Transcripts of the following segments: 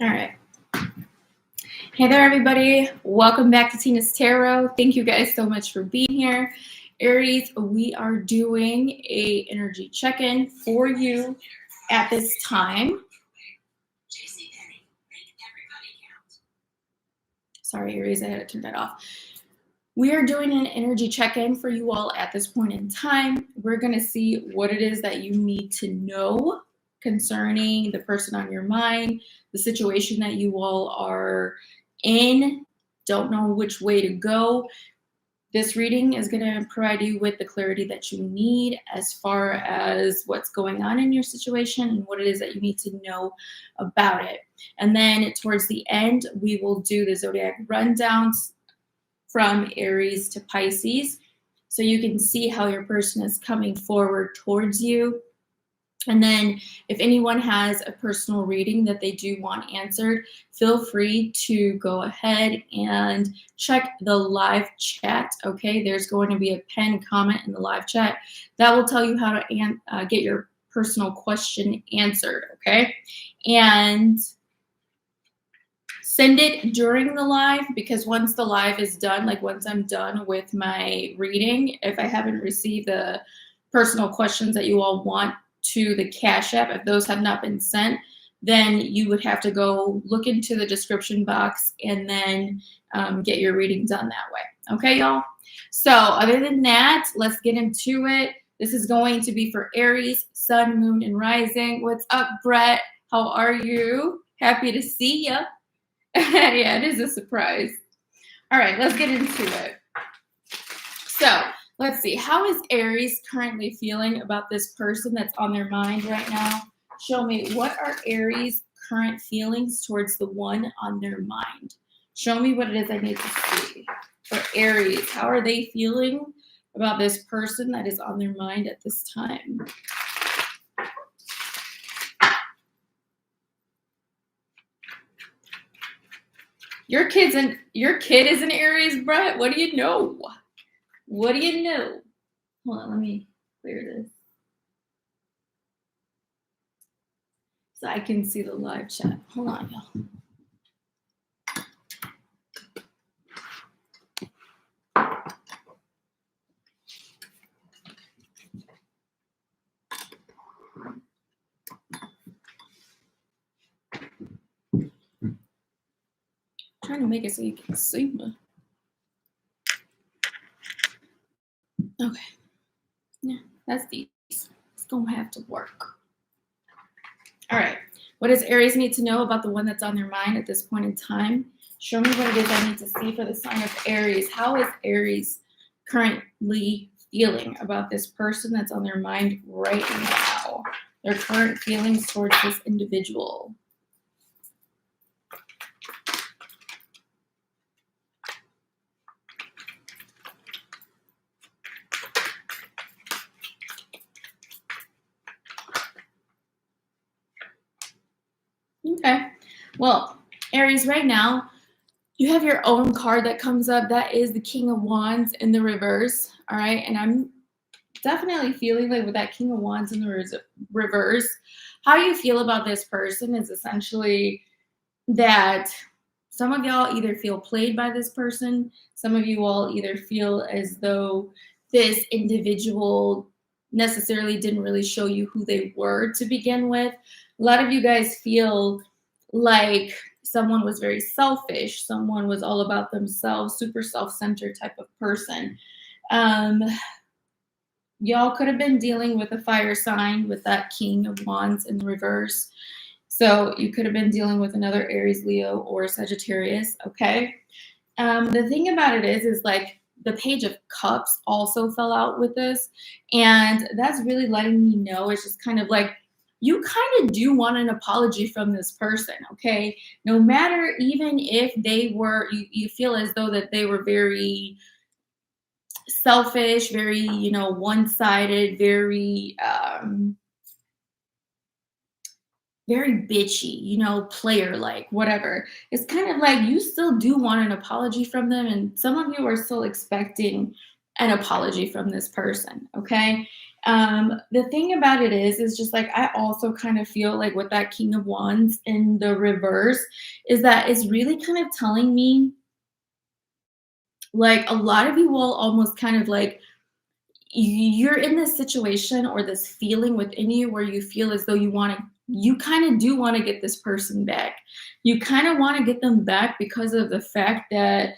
All right. Hey there, everybody. Welcome back to Tina's Tarot. Thank you guys so much for being here. Aries, we are doing a energy check-in for you at this time. Sorry, Aries, I had to turn that off. We are doing an energy check-in for you all at this point in time. We're going to see what it is that you need to know concerning the person on your mind, the situation that you all are in, don't know which way to go. This reading is going to provide you with the clarity that you need as far as what's going on in your situation and what it is that you need to know about it. And then towards the end, we will do the zodiac rundowns from Aries to Pisces, so you can see how your person is coming forward towards you. And then if anyone has a personal reading that they do want answered, feel free to go ahead and check the live chat, okay? There's going to be a pinned comment in the live chat that will tell you how to get your personal question answered, okay? And send it during the live, because once the live is done, like once I'm done with my reading, if I haven't received the personal questions that you all want to the Cash App, if those have not been sent, then you would have to go look into the description box and then get your reading done that way. Okay, y'all? So other than that, let's get into it. This is going to be for Aries, Sun, Moon, and Rising. What's up, Brett? How are you? Happy to see you. Yeah, it is a surprise. All right, let's get into it. So let's see. How is Aries currently feeling about this person that's on their mind right now? Show me, what are Aries' current feelings towards the one on their mind? Show me what it is I need to see. For Aries, how are they feeling about this person that is on their mind at this time? Your kid is an Aries, Brett. What do you know? What do you know? Hold on, let me clear this so I can see the live chat. Hold on, y'all. I'm trying to make it so you can see me. Okay. Yeah, that's these. It's gonna have to work. All right. What does Aries need to know about the one that's on their mind at this point in time? Show me what it is I need to see for the sign of Aries. How is Aries currently feeling about this person that's on their mind right now? Their current feelings towards this individual. Okay. Well, Aries, right now, you have your own card that comes up. That is the King of Wands in the reverse. All right. And I'm definitely feeling like with that King of Wands in the reverse, how you feel about this person is essentially that some of y'all either feel played by this person. Some of you all either feel as though this individual necessarily didn't really show you who they were to begin with. A lot of you guys feel like someone was very selfish. Someone was all about themselves, super self-centered type of person. Y'all could have been dealing with a fire sign with that King of Wands in the reverse. So you could have been dealing with another Aries, Leo, or Sagittarius, okay? The thing about it is like the Page of Cups also fell out with this. And that's really letting me know it's just kind of like, you kind of do want an apology from this person, okay? No matter, even if they were, you feel as though that they were very selfish, very, one-sided, very, very bitchy, player-like, whatever. It's kind of like you still do want an apology from them, and some of you are still expecting an apology from this person, okay? The thing about it is just like I also kind of feel like with that King of Wands in the reverse, is that it's really kind of telling me like a lot of you will almost kind of like you're in this situation or this feeling within you where you feel as though you kind of do want to get this person back. You kind of want to get them back because of the fact that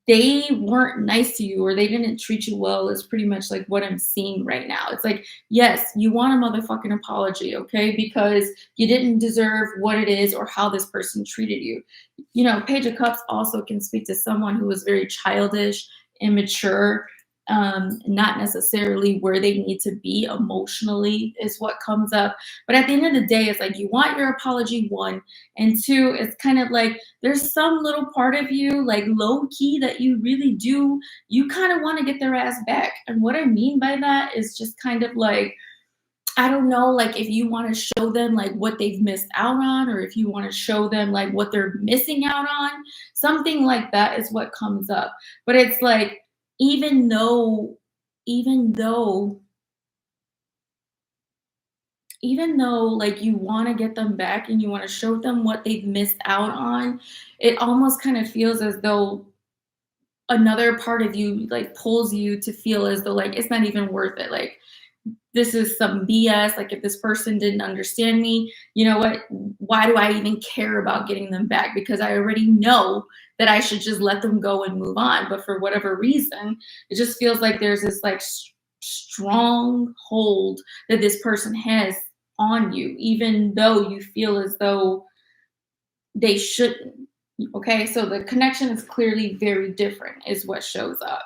they weren't nice to you or they didn't treat you well is pretty much like what I'm seeing right now. It's like, yes, you want a motherfucking apology, okay? Because you didn't deserve what it is or how this person treated you. You know, Page of Cups also can speak to someone who was very childish, immature, not necessarily where they need to be emotionally is what comes up. But at the end of the day, it's like you want your apology, one, and two, it's kind of like there's some little part of you, like low key, that you really do, you kind of want to get their ass back. And what I mean by that is just kind of like, I don't know, like if you want to show them like what they've missed out on, or if you want to show them like what they're missing out on, something like that is what comes up. But it's like, even though, even though, even though like you want to get them back and you want to show them what they've missed out on, it almost kind of feels as though another part of you like pulls you to feel as though like it's not even worth it. Like this is some BS. Like if this person didn't understand me, you know what? Why do I even care about getting them back? Because I already know that I should just let them go and move on. But for whatever reason, it just feels like there's this like strong hold that this person has on you, even though you feel as though they shouldn't. Okay, so the connection is clearly very different, is what shows up.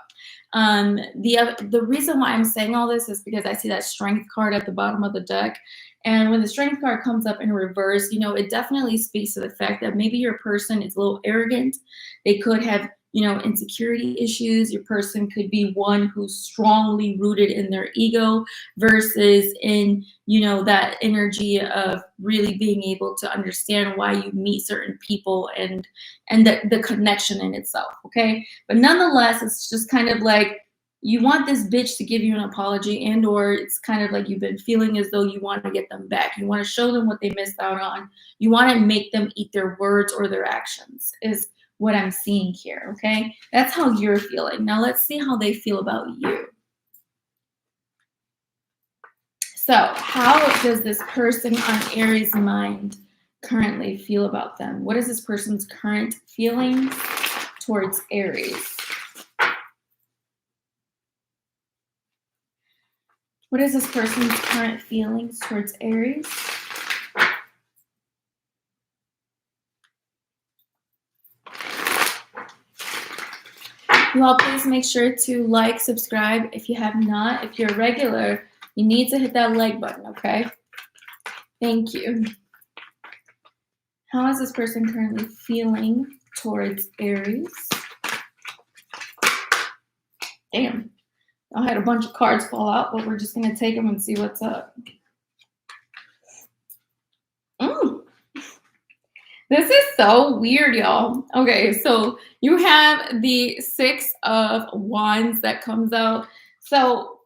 The reason why I'm saying all this is because I see that Strength card at the bottom of the deck, and when the Strength card comes up in reverse, you know, it definitely speaks to the fact that maybe your person is a little arrogant. They could have, you know, insecurity issues. Your person could be one who's strongly rooted in their ego versus in, you know, that energy of really being able to understand why you meet certain people and the connection in itself. Okay, but nonetheless, it's just kind of like you want this bitch to give you an apology, and or it's kind of like you've been feeling as though you want to get them back. You want to show them what they missed out on. You want to make them eat their words or their actions is what I'm seeing here. Okay, that's how you're feeling. Now let's see how they feel about you. So how does this person on Aries' mind currently feel about them? What is this person's current feelings towards Aries? What is this person's current feelings towards Aries? You all please make sure to like, subscribe if you have not. If you're a regular, you need to hit that like button, okay? Thank you. How is this person currently feeling towards Aries? Damn. I had a bunch of cards fall out, but we're just going to take them and see what's up. This is so weird, y'all. Okay, so you have the Six of Wands that comes out. So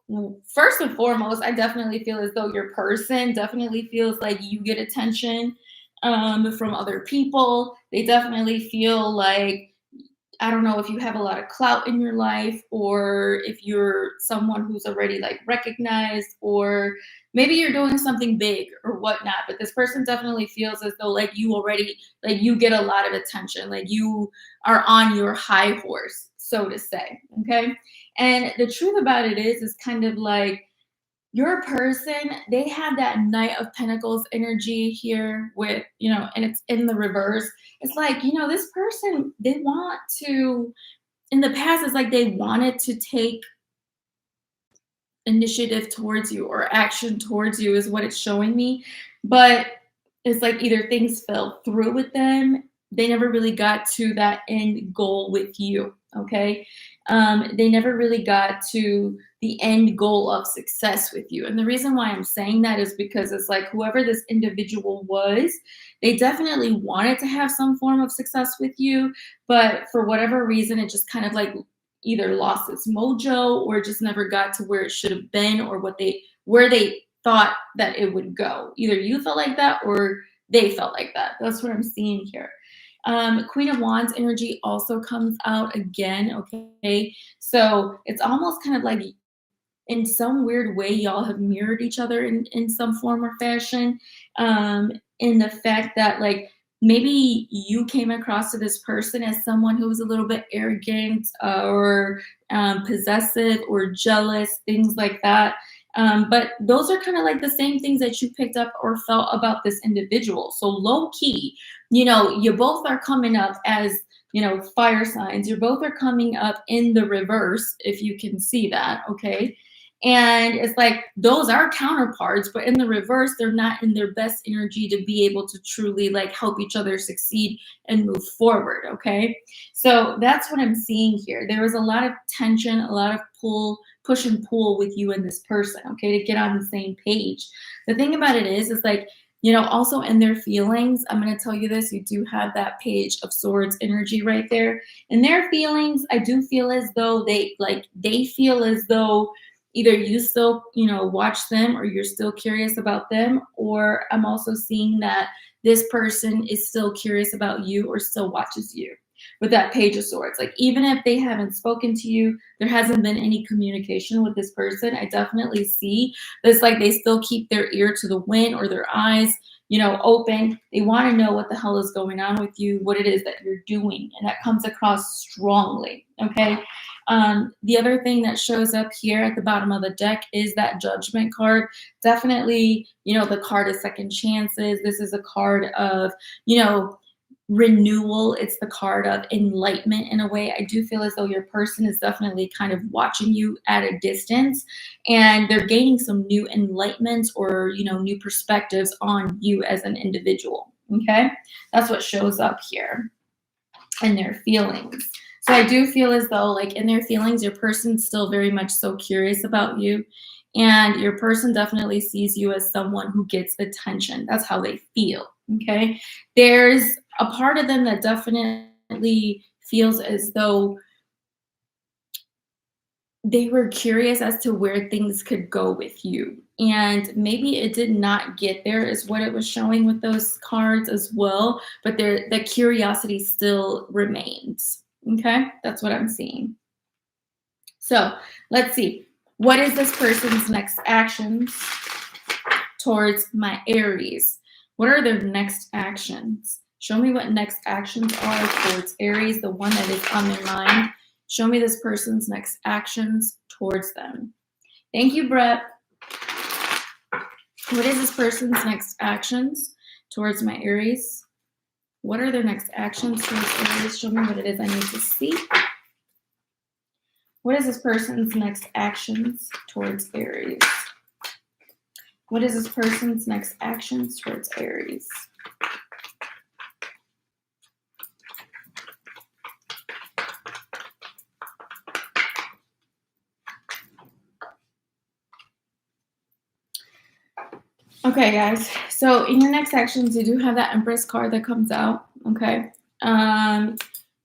first and foremost, I definitely feel as though your person definitely feels like you get attention from other people. They definitely feel like, I don't know if you have a lot of clout in your life, or if you're someone who's already like recognized, or maybe you're doing something big or whatnot, but this person definitely feels as though like you already, like you get a lot of attention, like you are on your high horse, so to say. Okay. And the truth about it is kind of like your person, they have that Knight of Pentacles energy here with, you know, and it's in the reverse. It's like, you know, this person, they want to, in the past, it's like they wanted to take initiative towards you or action towards you is what it's showing me. But it's like either things fell through with them. They never really got to that end goal with you. Okay. They never really got to the end goal of success with you. And the reason why I'm saying that is because it's like whoever this individual was, they definitely wanted to have some form of success with you, but for whatever reason, it just kind of like either lost its mojo or just never got to where it should have been, or where they thought that it would go. Either you felt like that or they felt like that. That's what I'm seeing here. Queen of Wands energy also comes out again. Okay, so it's almost kind of like in some weird way y'all have mirrored each other in some form or fashion, in the fact that like maybe you came across to this person as someone who was a little bit arrogant, or possessive or jealous, things like that. But those are kind of like the same things that you picked up or felt about this individual. So low key, you both are coming up as fire signs. You both are coming up in the reverse, if you can see that. Okay, and it's like those are counterparts, but in the reverse, they're not in their best energy to be able to truly like help each other succeed and move forward. Okay, so that's what I'm seeing here. There was a lot of tension, a lot of push and pull with you and this person, okay, to get on the same page. The thing about it is like, also in their feelings, I'm going to tell you this, you do have that Page of Swords energy right there. In their feelings, I do feel as though they feel as though either you still, watch them, or you're still curious about them, or I'm also seeing that this person is still curious about you or still watches you with that Page of Swords. Like, even if they haven't spoken to you, there hasn't been any communication with this person, I definitely see this, like they still keep their ear to the wind or their eyes, open. They want to know what the hell is going on with you, what it is that you're doing. And that comes across strongly. Okay. The other thing that shows up here at the bottom of the deck is that Judgment card. Definitely, the card of second chances. This is a card of, renewal. It's the card of enlightenment in a way. I do feel as though your person is definitely kind of watching you at a distance, and they're gaining some new enlightenments or, new perspectives on you as an individual. Okay, that's what shows up here in their feelings. So I do feel as though, like, in their feelings, your person's still very much so curious about you. And your person definitely sees you as someone who gets attention. That's how they feel. Okay. There's a part of them that definitely feels as though they were curious as to where things could go with you. And maybe it did not get there, is what it was showing with those cards as well. But the curiosity still remains. Okay, that's what I'm seeing. So let's see. What is this person's next actions towards my Aries? What are their next actions? Show me what next actions are towards Aries, the one that is on their mind. Show me this person's next actions towards them. Thank you, Brett. What is this person's next actions towards my Aries? What are their next actions towards Aries? Show me what it is I need to see. What is this person's next actions towards Aries? What is this person's next actions towards Aries? Okay, guys. So in your next actions, you do have that Empress card that comes out. Okay.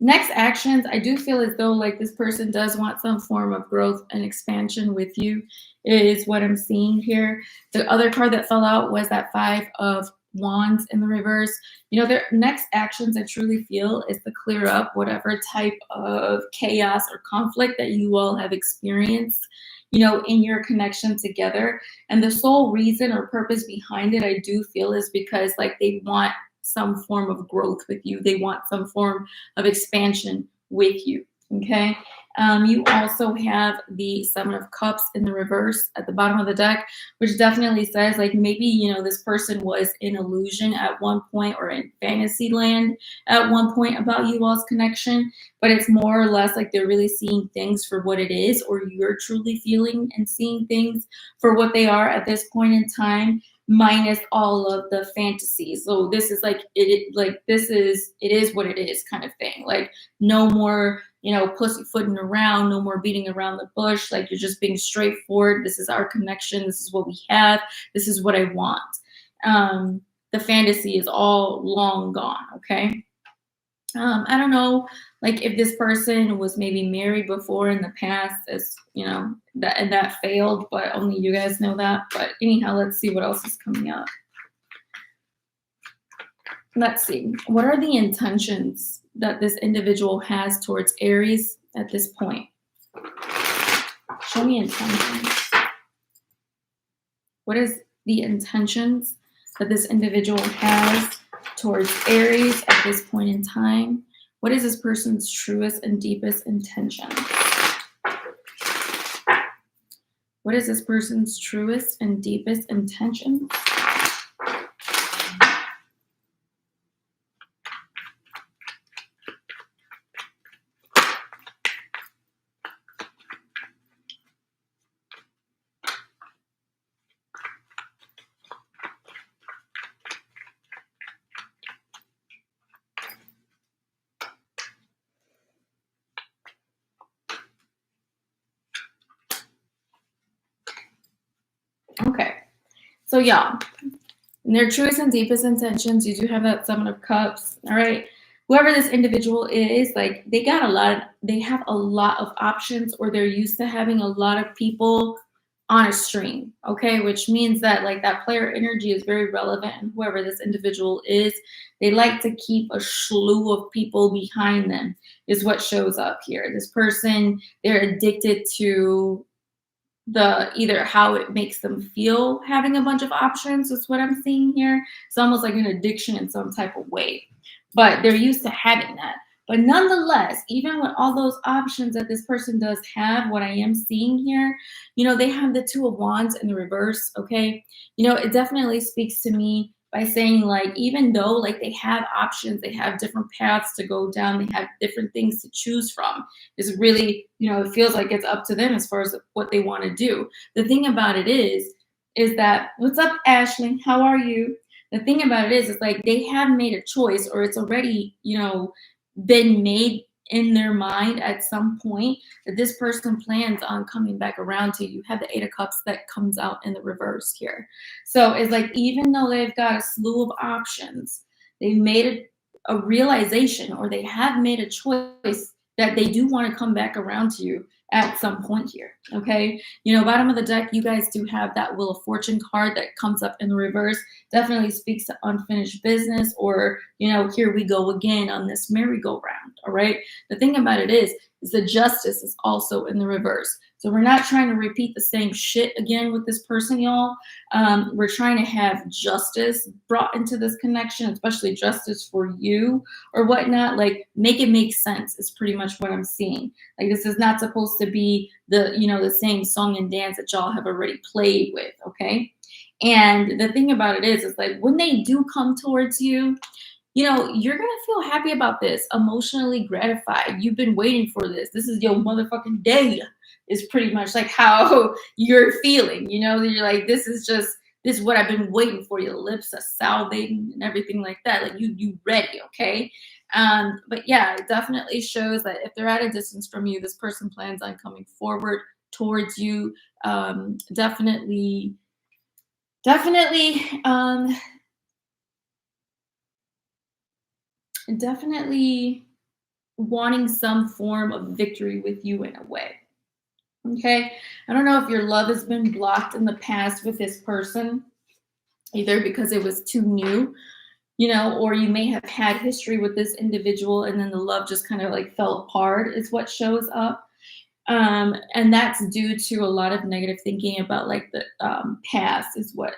Next actions, I do feel as though like this person does want some form of growth and expansion with you, is what I'm seeing here. The other card that fell out was that Five of Wands in the reverse. Their next actions, I truly feel, is to clear up whatever type of chaos or conflict that you all have experienced, in your connection together. And the sole reason or purpose behind it, I do feel, is because like they want some form of growth with you. They want some form of expansion with you. Okay. You also have the Seven of Cups in the reverse at the bottom of the deck, which definitely says like maybe, this person was in illusion at one point or in fantasy land at one point about you all's connection, but it's more or less like they're really seeing things for what it is, or you're truly feeling and seeing things for what they are at this point in time, minus all of the fantasy. So this is like it is what it is kind of thing. Like no more, pussyfooting around, no more beating around the bush. Like you're just being straightforward. This is our connection. This is what we have. This is what I want. The fantasy is all long gone. Okay. I don't know, like if this person was maybe married before in the past, as you know, that failed, but only you guys know that. But anyhow, let's see what else is coming up. Let's see. What are the intentions that this individual has towards Aries at this point? Show me intentions. What is the intentions that this individual has towards Aries at this point in time? What is this person's truest and deepest intention? What is this person's truest and deepest intention? Okay, so y'all, in their truest and deepest intentions, you do have that Seven of Cups, all right? Whoever this individual is, like they have a lot of options, or they're used to having a lot of people on a string, okay? Which means that like that player energy is very relevant, and whoever this individual is, they like to keep a slew of people behind them is what shows up here. This person, they're addicted to the either how it makes them feel having a bunch of options is what I'm seeing here. It's almost like an addiction in some type of way, but they're used to having that. But nonetheless, even with all those options that this person does have, what I am seeing here, you know, they have the Two of Wands in the reverse, okay? You know, it definitely speaks to me by saying like, even though like they have options, they have different paths to go down, they have different things to choose from. It's really, you know, it feels like it's up to them as far as what they want to do. The thing about it is that, what's up, Ashley? How are you? The thing about it is like they have made a choice, or it's already, you know, been made in their mind at some point that this person plans on coming back around to you. You have the Eight of Cups that comes out in the reverse here. So it's like, even though they've got a slew of options, they've made a realization, or they have made a choice that they do want to come back around to you at some point here, okay? You know, bottom of the deck, you guys do have that Wheel of Fortune card that comes up in the reverse. Definitely speaks to unfinished business, or, you know, here we go again on this merry-go-round, all right? The thing about it is the Justice is also in the reverse. So we're not trying to repeat the same shit again with this person, y'all. We're trying to have justice brought into this connection, especially justice for you or whatnot. Like, make it make sense is pretty much what I'm seeing. Like, this is not supposed to be the, you know, the same song and dance that y'all have already played with, okay? And the thing about it is like when they do come towards you, you know, you're going to feel happy about this, emotionally gratified. You've been waiting for this. This is your motherfucking day, is pretty much like how you're feeling. You know, you're like, this is what I've been waiting for. Your lips are salivating and everything like that. Like you ready, okay? But yeah, it definitely shows that if they're at a distance from you, this person plans on coming forward towards you. Definitely, definitely wanting some form of victory with you in a way. Okay, I don't know if your love has been blocked in the past with this person, either because it was too new, you know, or you may have had history with this individual and then the love just kind of like fell apart is what shows up. And that's due to a lot of negative thinking about like the past is what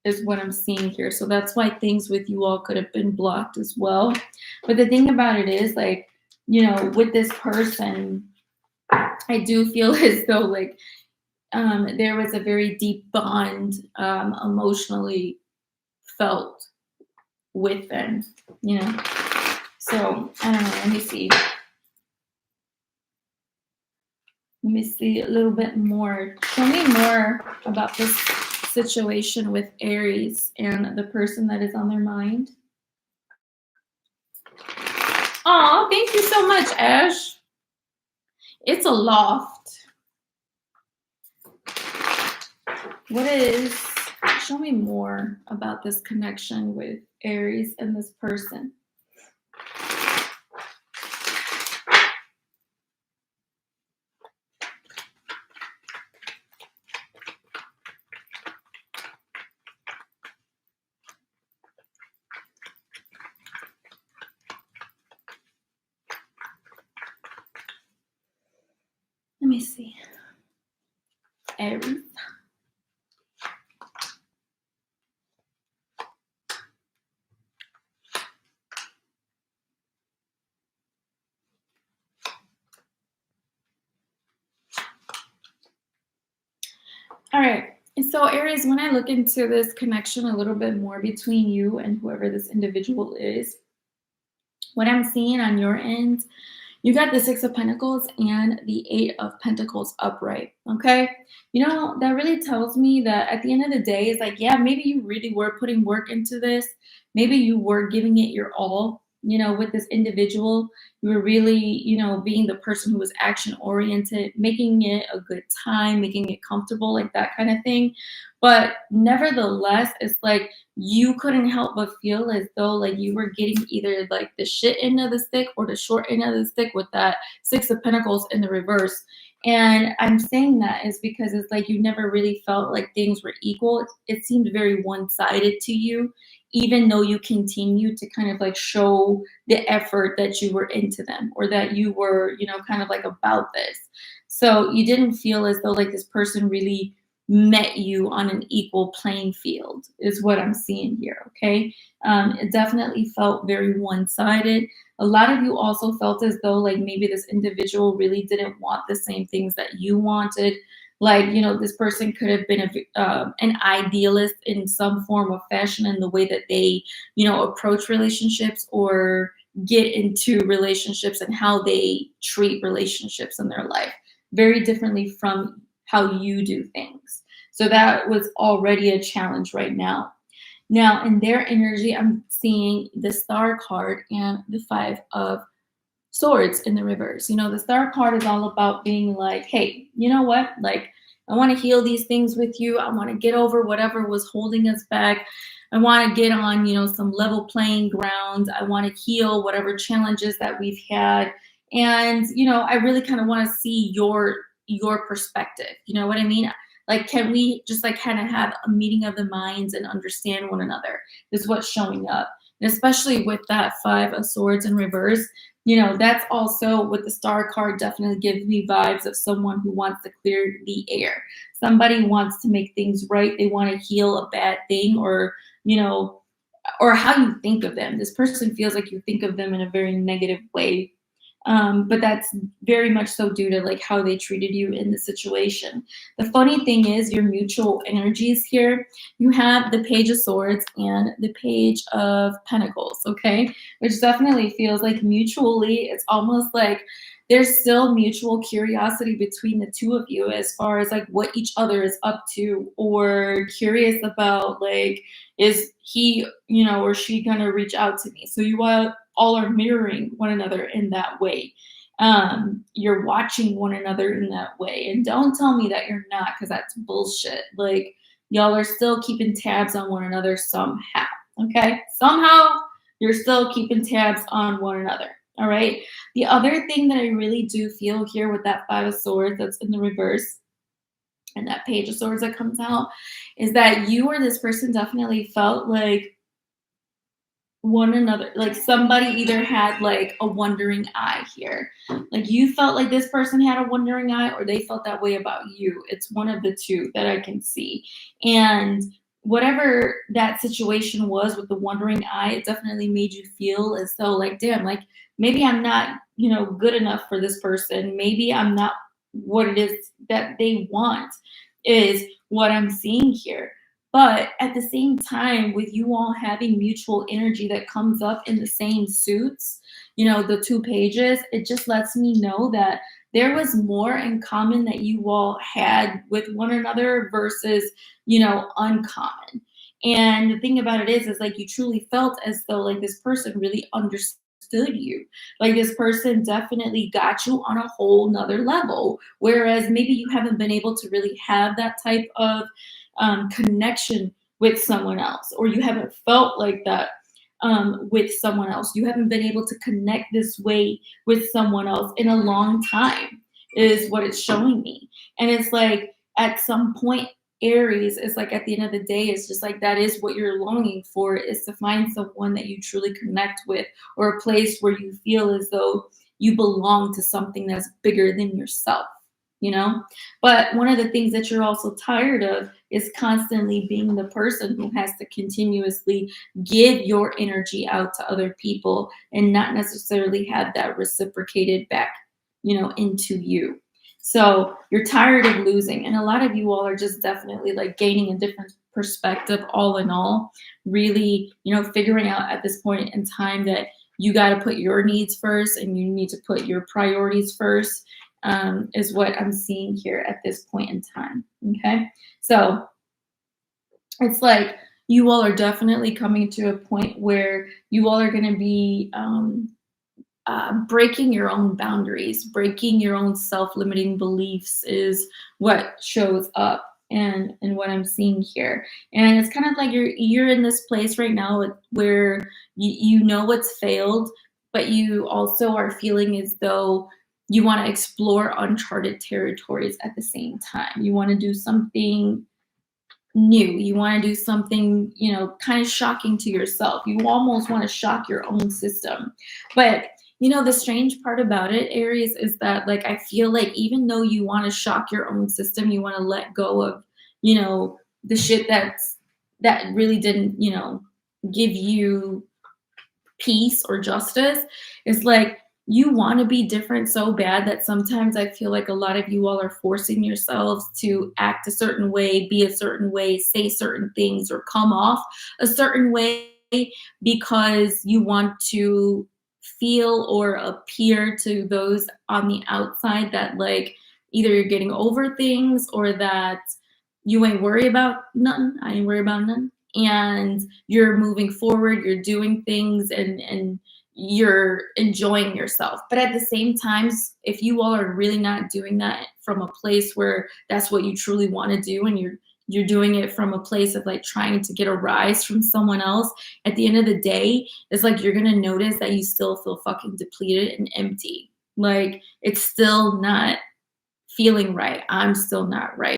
I'm seeing here. So that's why things with you all could have been blocked as well. But the thing about it is like, you know, with this person, I do feel as though like there was a very deep bond emotionally felt with them, you know. So I don't know, let me see. Let me see a little bit more. Tell me more about this situation with Aries and the person that is on their mind. Oh, thank you so much, Ash. It's a loft. Show me more about this connection with Aries and this person. me see. Aries. All right. So, Aries, when I look into this connection a little bit more between you and whoever this individual is, what I'm seeing on your end, you got the Six of Pentacles and the Eight of Pentacles upright. Okay. That really tells me that at the end of the day, it's like, yeah, maybe you really were putting work into this. Maybe you were giving it your all, with this individual. You were really, being the person who was action oriented, making it a good time, making it comfortable, like that kind of thing. But nevertheless, it's like you couldn't help but feel as though like you were getting either like the shit end of the stick or the short end of the stick with that Six of Pentacles in the reverse. And I'm saying that is because it's like you never really felt like things were equal. It seemed very one-sided to you, even though you continue to kind of like show the effort that you were into them or that you were, kind of like about this. So you didn't feel as though like this person really met you on an equal playing field is what I'm seeing here. Okay. It definitely felt very one-sided. A lot of you also felt as though like maybe this individual really didn't want the same things that you wanted. Like, this person could have been an idealist in some form of fashion in the way that they, approach relationships or get into relationships and how they treat relationships in their life very differently from how you do things. So that was already a challenge right now. Now, in their energy, I'm seeing the Star card and the Five of Swords in the reverse. The Star card is all about being like, hey, you know what? Like, I want to heal these things with you. I want to get over whatever was holding us back. I want to get on, some level playing ground. I want to heal whatever challenges that we've had. And, I really kind of want to see your perspective. You know what I mean? Like, can we just like kind of have a meeting of the minds and understand one another is what's showing up. And especially with that Five of Swords in reverse, that's also with the Star card definitely gives me vibes of someone who wants to clear the air. Somebody wants to make things right. They want to heal a bad thing or how you think of them. This person feels like you think of them in a very negative way. But that's very much so due to like how they treated you in the situation. The funny thing is your mutual energies here, you have the Page of Swords and the Page of Pentacles, okay? Which definitely feels like mutually, it's almost like there's still mutual curiosity between the two of you as far as like what each other is up to or curious about like, is he, or she gonna reach out to me? So you all are mirroring one another in that way. You're watching one another in that way. And don't tell me that you're not, because that's bullshit. Like, y'all are still keeping tabs on one another somehow. Okay? Somehow you're still keeping tabs on one another. All right. The other thing that I really do feel here with that Five of Swords that's in the reverse and that Page of Swords that comes out is that you or this person definitely felt like one another, like somebody either had like a wandering eye here, like you felt like this person had a wandering eye or they felt that way about you. It's one of the two that I can see. And whatever that situation was with the wandering eye, it definitely made you feel as though like, damn, like maybe I'm not, good enough for this person. Maybe I'm not what it is that they want is what I'm seeing here. But at the same time, with you all having mutual energy that comes up in the same suits, the two pages, it just lets me know that there was more in common that you all had with one another versus, uncommon. And the thing about it is like you truly felt as though like this person really understood you. Like this person definitely got you on a whole nother level. Whereas maybe you haven't been able to really have that type of connection with someone else, or you haven't felt like that with someone else. You haven't been able to connect this way with someone else in a long time, is what it's showing me. And it's like at some point, Aries is like at the end of the day, it's just like that is what you're longing for, is to find someone that you truly connect with, or a place where you feel as though you belong to something that's bigger than yourself. you know? But one of the things that you're also tired of is constantly being the person who has to continuously give your energy out to other people and not necessarily have that reciprocated back, into you. So you're tired of losing. And a lot of you all are just definitely like gaining a different perspective, all in all, really, figuring out at this point in time that you got to put your needs first and you need to put your priorities first, is what I'm seeing here at this point in time. Okay. So it's like you all are definitely coming to a point where you all are going to be breaking your own boundaries, breaking your own self-limiting beliefs is what shows up and what I'm seeing here. And it's kind of like you're in this place right now where you know what's failed, but you also are feeling as though you want to explore uncharted territories at the same time. You want to do something new. You want to do something, kind of shocking to yourself. You almost want to shock your own system. But the strange part about it, Aries, is that like I feel like even though you want to shock your own system, you want to let go of, the shit that really didn't, give you peace or justice. It's like you want to be different so bad that sometimes I feel like a lot of you all are forcing yourselves to act a certain way, be a certain way, say certain things, or come off a certain way because you want to feel or appear to those on the outside that like either you're getting over things or that you ain't worry about nothing. I ain't worry about nothing. And you're moving forward, you're doing things and you're enjoying yourself. But at the same time, if you all are really not doing that from a place where that's what you truly want to do and you're doing it from a place of like trying to get a rise from someone else, at the end of the day, it's like you're gonna notice that you still feel fucking depleted and empty. Like it's still not feeling right. I'm still not right.